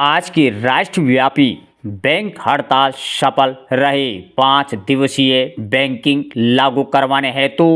आज की राष्ट्रव्यापी बैंक हड़ताल सफल रही। 5 दिवसीय बैंकिंग लागू करवाने हेतु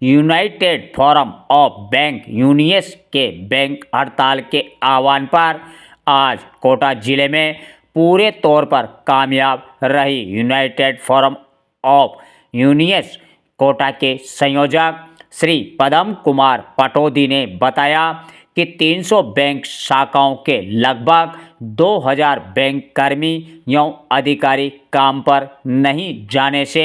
United Forum of bank unions के बैंक हड़ताल के आह्वान पर आज कोटा जिले में पूरे तौर पर कामयाब रही। United Forum of Unions Kota के संयोजक श्री पदम कुमार पटौदी ने बताया कि 300 बैंक शाखाओं के लगभग 2000 बैंक कर्मी एवं अधिकारी काम पर नहीं जाने से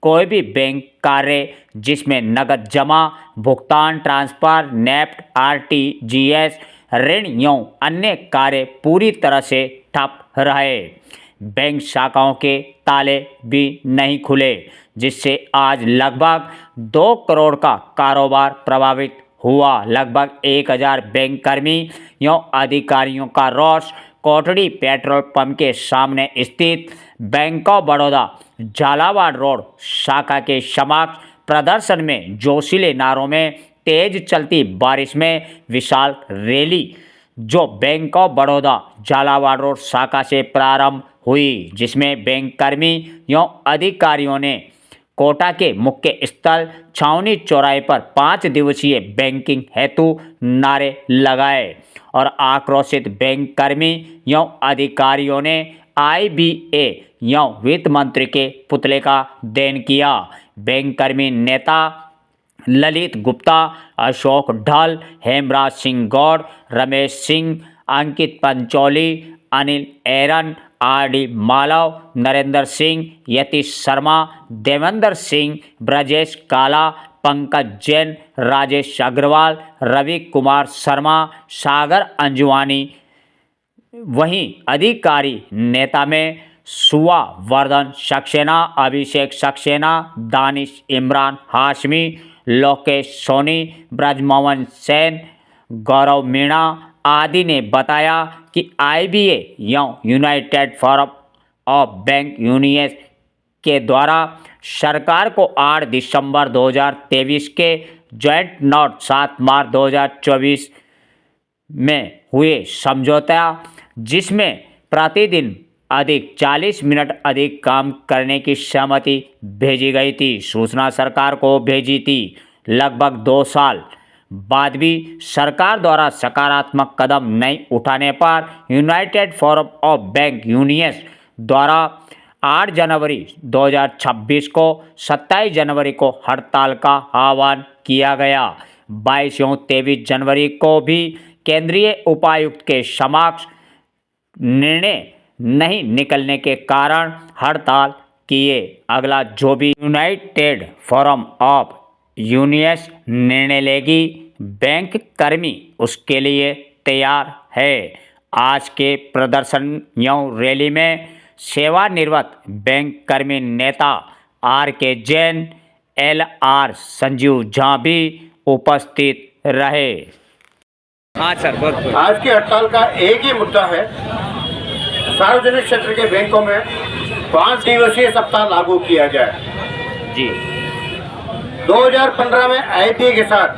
कोई भी बैंक कार्य जिसमें नकद जमा, भुगतान, ट्रांसफर, नेफ्ट, आरटीजीएस, ऋण एवं अन्य कार्य पूरी तरह से ठप रहे। बैंक शाखाओं के ताले भी नहीं खुले, जिससे आज लगभग 2 करोड़ का कारोबार प्रभावित हुआ। लगभग 1000 बैंक कर्मी एवं अधिकारियों का रोष कोटड़ी पेट्रोल पंप के सामने स्थित bank of Baroda Jhalawar road शाखा के समक्ष प्रदर्शन में जोशीले नारों में तेज चलती बारिश में विशाल रैली जो bank of Baroda Jhalawar road शाखा से प्रारंभ हुई, जिसमें बैंक कर्मी एवं अधिकारियों ने कोटा के मुख्य स्थल छावनी चौराहे पर 5 दिवसीय बैंकिंग हेतु नारे लगाए और आक्रोशित बैंक कर्मी एवं अधिकारियों ने आईबीए एवं वित्त मंत्री के पुतले का दहन किया। बैंक कर्मी नेता ललित गुप्ता, अशोक ढाल, हेमराज सिंह गौड़, रमेश सिंह, अंकित पंचौली, अनिल एरन, आरडी मालव, नरेंद्र सिंह, यतीश शर्मा, देवेंद्र सिंह, ब्रजेश काला, पंकज जैन, राजेश अग्रवाल, रवि कुमार शर्मा, सागर अंजुवानी। वहीं अधिकारी नेता में सुवा वर्धन सक्सेना, अभिषेक सक्सेना, दानिश इमरान हाशमी, लोकेश सोनी, ब्रजमोहन सेन, गौरव मीणा आदि ने बताया कि आईबीए एवं United Forum of bank unions के द्वारा सरकार को 8 दिसंबर 2023 के जॉइंट नोट 7 मार्च 2024 में हुए समझौता, जिसमें प्रतिदिन अधिक 40 मिनट अधिक काम करने की सहमति भेजी गई थी, सूचना सरकार को भेजी थी। लगभग 2 साल बाद भी सरकार द्वारा सकारात्मक कदम नहीं उठाने पर United Forum of bank unions द्वारा 8 जनवरी 2026 को 27 जनवरी को हड़ताल का आह्वान किया गया। 22 एवं 23 जनवरी को भी केंद्रीय उपायुक्त के समक्ष निर्णय नहीं निकलने के कारण हड़ताल किए। अगला जो भी यूनाइटेड फोरम ऑफ यूनियंस निर्णय लेगी, बैंक कर्मी उसके लिए तैयार है। आज के प्रदर्शन एवं रैली में सेवानिवृत्त बैंक कर्मी नेता आर के जैन, LR संजीव झा भी उपस्थित रहे। हाँ सर, बहुत आज की हड़ताल का एक ही मुद्दा है, सार्वजनिक क्षेत्र के बैंकों में 5 दिवसीय सप्ताह लागू किया जाए। जी 2015 में आईबीए के साथ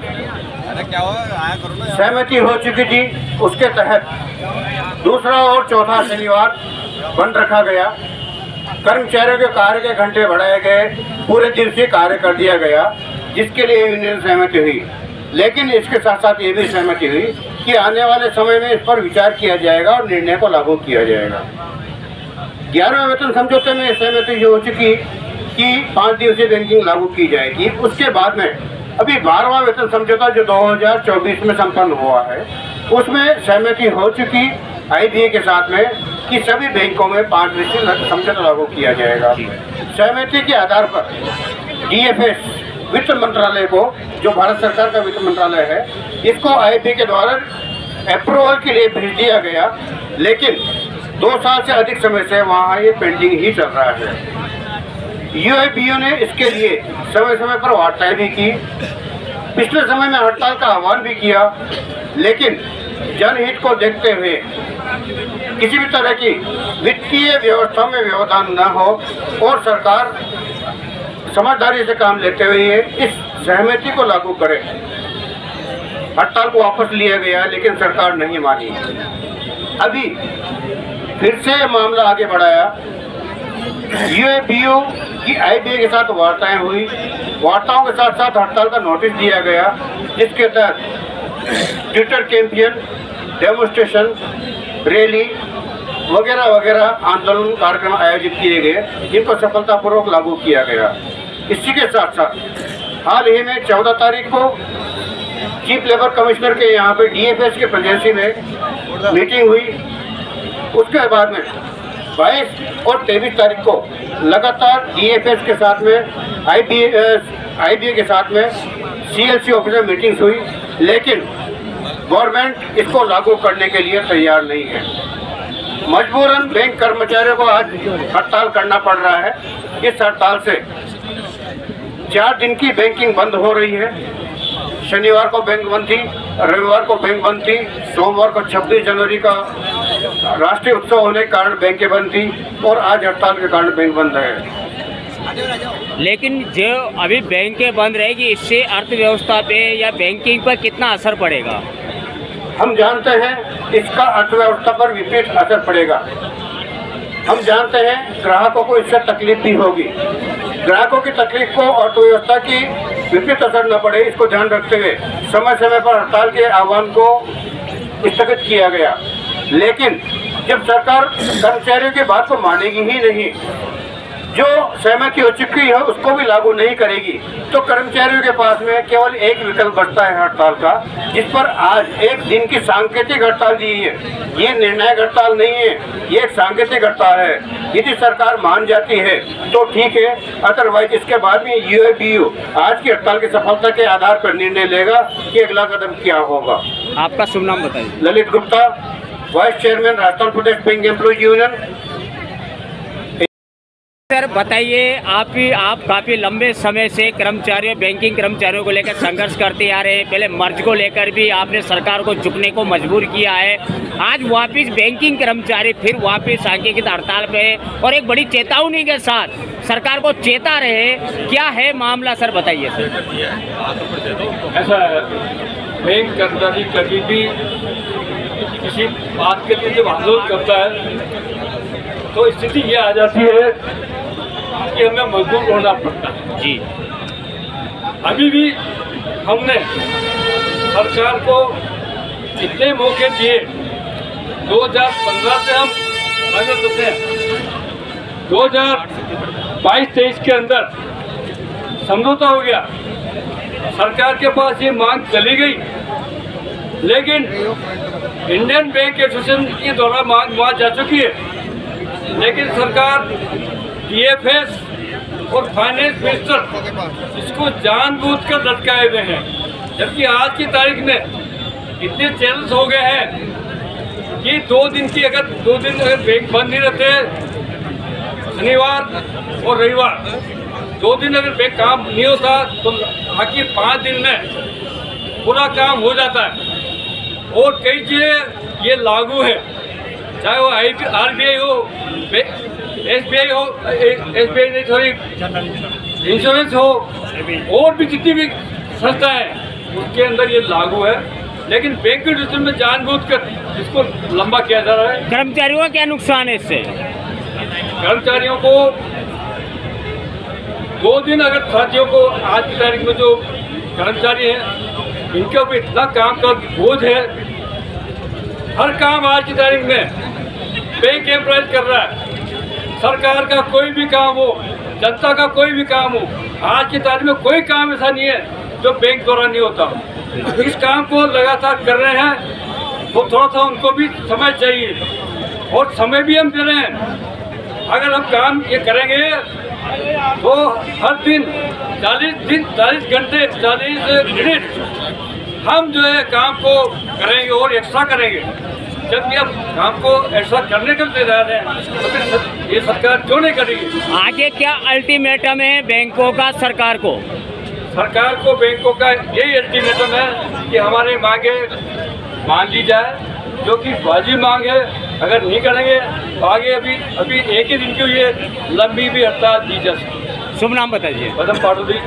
सहमति हो चुकी थी, उसके तहत दूसरा और चौथा शनिवार बंद रखा गया। कर्मचारियों के कार्य के घंटे बढ़ाए गए, पूरे दिवसीय कार्य कर दिया गया, जिसके लिए यूनियन सहमति हुई। लेकिन इसके साथ साथ ये भी सहमति हुई कि आने वाले समय में इस पर विचार किया जाएगा और निर्णय को लागू किया जाएगा। 11वें वेतन समझौते में सहमति हो चुकी कि 5 दिवसीय बैंकिंग लागू की जाएगी। उसके बाद में अभी 12वां वेतन समझौता जो 2024 में संपन्न हुआ है, उसमें सहमति हो चुकी आईबीए के साथ में कि सभी बैंकों में 5 दिवसीय समझौता लागू किया जाएगा। सहमति के आधार पर डीएफएस वित्त मंत्रालय को, जो भारत सरकार का वित्त मंत्रालय है, इसको आईबीए के द्वारा अप्रूवल के लिए भेज दिया गया। लेकिन 2 साल से अधिक समय से वहाँ ये पेंडिंग ही चल रहा है। यूआईबीओ ने इसके लिए समय समय पर वार्ताएं भी की, पिछले समय में हड़ताल का आह्वान भी किया, लेकिन जनहित को देखते हुए किसी भी तरह की वित्तीय व्यवस्था में व्यवधान न हो और सरकार समझदारी से काम लेते हुए इस सहमति को लागू करे। हड़ताल को वापस लिया गया, लेकिन सरकार नहीं मानी। अभी फिर से मामला आगे बढ़ाया। यूएपीयू की आईबीए के साथ वार्ताएं हुई, वार्ताओं के साथ साथ हड़ताल का नोटिस दिया गया, जिसके तहत ट्विटर कैंपेन, डेमोन्स्ट्रेशन, रैली वगैरह वगैरह आंदोलन कार्यक्रम आयोजित किए गए, जिनको सफलतापूर्वक लागू किया गया। इसी के साथ साथ हाल ही में 14 तारीख को चीफ लेबर कमिश्नर के यहाँ पे डीएफएस के प्रेजेंसी में मीटिंग हुई। उसके बाद में 22 और 23 तारीख को लगातार डीएफएस के साथ में आईबीए के साथ में सीएलसी ऑफिस में मीटिंग्स हुई, लेकिन गवर्नमेंट इसको लागू करने के लिए तैयार नहीं है। मजबूरन बैंक कर्मचारियों को आज हड़ताल करना पड़ रहा है। इस हड़ताल से 4 दिन की बैंकिंग बंद हो रही है। शनिवार को बैंक बंद थी, रविवार को बैंक बंद थी, सोमवार को 26 जनवरी का राष्ट्रीय उत्सव होने के कारण बैंकें बंद थी और आज हड़ताल के कारण बैंक बंद है। लेकिन जो अभी बैंकें बंद रहेगी, इससे अर्थव्यवस्था पे या बैंकिंग पर कितना असर पड़ेगा? हम जानते हैं इसका अर्थव्यवस्था पर विपरीत असर पड़ेगा। हम जानते हैं ग्राहकों को इससे तकलीफ भी होगी। ग्राहकों की तकलीफ को अर्थव्यवस्था की विपरीत असर न पड़े, इसको ध्यान रखते हुए समय समय पर हड़ताल के आह्वान को स्थगित किया गया। लेकिन जब सरकार कर्मचारियों की बात को मानेगी ही नहीं, जो सहमति हो चुकी है उसको भी लागू नहीं करेगी, तो कर्मचारियों के पास में केवल एक विकल्प बचता है हड़ताल का, जिस पर आज एक दिन की सांकेतिक हड़ताल दी है। ये निर्णायक हड़ताल नहीं है, ये एक सांकेतिक हड़ताल है। यदि सरकार मान जाती है तो ठीक है, अदरवाइज इसके बाद में यूएपीयू आज की हड़ताल की सफलता के आधार पर निर्णय लेगा कि अगला कदम क्या होगा। आपका शुभ नाम बताइए। ललित गुप्ता, वाइस चेयरमैन राजस्थान प्रदेश बैंक एम्प्लॉयज यूनियन। सर बताइए, आप काफ़ी लंबे समय से बैंकिंग कर्मचारियों को लेकर संघर्ष करते आ रहे हैं। पहले मर्ज को लेकर भी आपने सरकार को झुकने को मजबूर किया है। आज वापस बैंकिंग कर्मचारी फिर वापस सांकेतिक हड़ताल पे और एक बड़ी चेतावनी के साथ सरकार को चेता रहे, क्या है मामला सर बताइए सर। ऐसा है, बैंक कर्मचारी कभी भी किसी बात के लिए जब आंदोलन करता है तो स्थिति ये आ जाती है कि हमें मजबूर होना पड़ता है। जी, अभी भी हमने सरकार को इतने मौके दिए। 2015 से हम अगर देखें 2022-23 के अंदर समझौता हो गया, सरकार के पास ये मांग चली गई, लेकिन इंडियन बैंक एसोसिएशन के द्वारा मांग वहाँ जा चुकी है, लेकिन सरकार डीएफएस और फाइनेंस मिनिस्टर इसको जानबूझकर लटकाए हुए हैं। जबकि आज की तारीख में इतने चैनल्स हो गए हैं कि 2 दिन अगर बैंक बंद नहीं रहते, शनिवार और रविवार 2 दिन अगर बैंक काम नहीं होता तो बाकी 5 दिन में पूरा काम हो जाता है। और कई चीज़ें ये लागू है, चाहे वो आरबीआई हो, एसबीआई हो, एसबीआई नहीं सॉरी इंश्योरेंस हो, और भी जितनी भी संस्था है उसके अंदर ये लागू है। लेकिन बैंकिंग सिस्टम में जानबूझकर इसको लंबा किया जा रहा है। कर्मचारियों का क्या नुकसान है इससे? कर्मचारियों को 2 दिन अगर साथियों को आज की तारीख में जो कर्मचारी हैं इनके ऊपर इतना काम का बोझ है, हर काम आज की तारीख में बैंक एम्प्लॉयज कर रहा है। सरकार का कोई भी काम हो, जनता का कोई भी काम हो, आज की तारीख में कोई काम ऐसा नहीं है जो बैंक द्वारा नहीं होता। इस काम को लगातार कर रहे हैं तो थोड़ा सा उनको भी समय चाहिए और समय भी हम दे रहे हैं। अगर हम काम ये करेंगे तो हर दिन 40 घंटे 40 मिनट हम जो है काम को करेंगे और एक्स्ट्रा करेंगे। जब ये काम को एक्स्ट्रा करने के लिए जा रहे हैं तो फिर ये सरकार क्यों नहीं करेगी? आगे क्या अल्टीमेटम है बैंकों का सरकार को? सरकार को बैंकों का यही अल्टीमेटम है कि हमारी मांगे मान ली जाए, जो कि वाजिब मांग है। अगर नहीं करेंगे तो आगे अभी एक ही दिन की ये लंबी भी हड़ताल दी जा सकती है। शुभ नाम बताइए। पदम पाटोदी।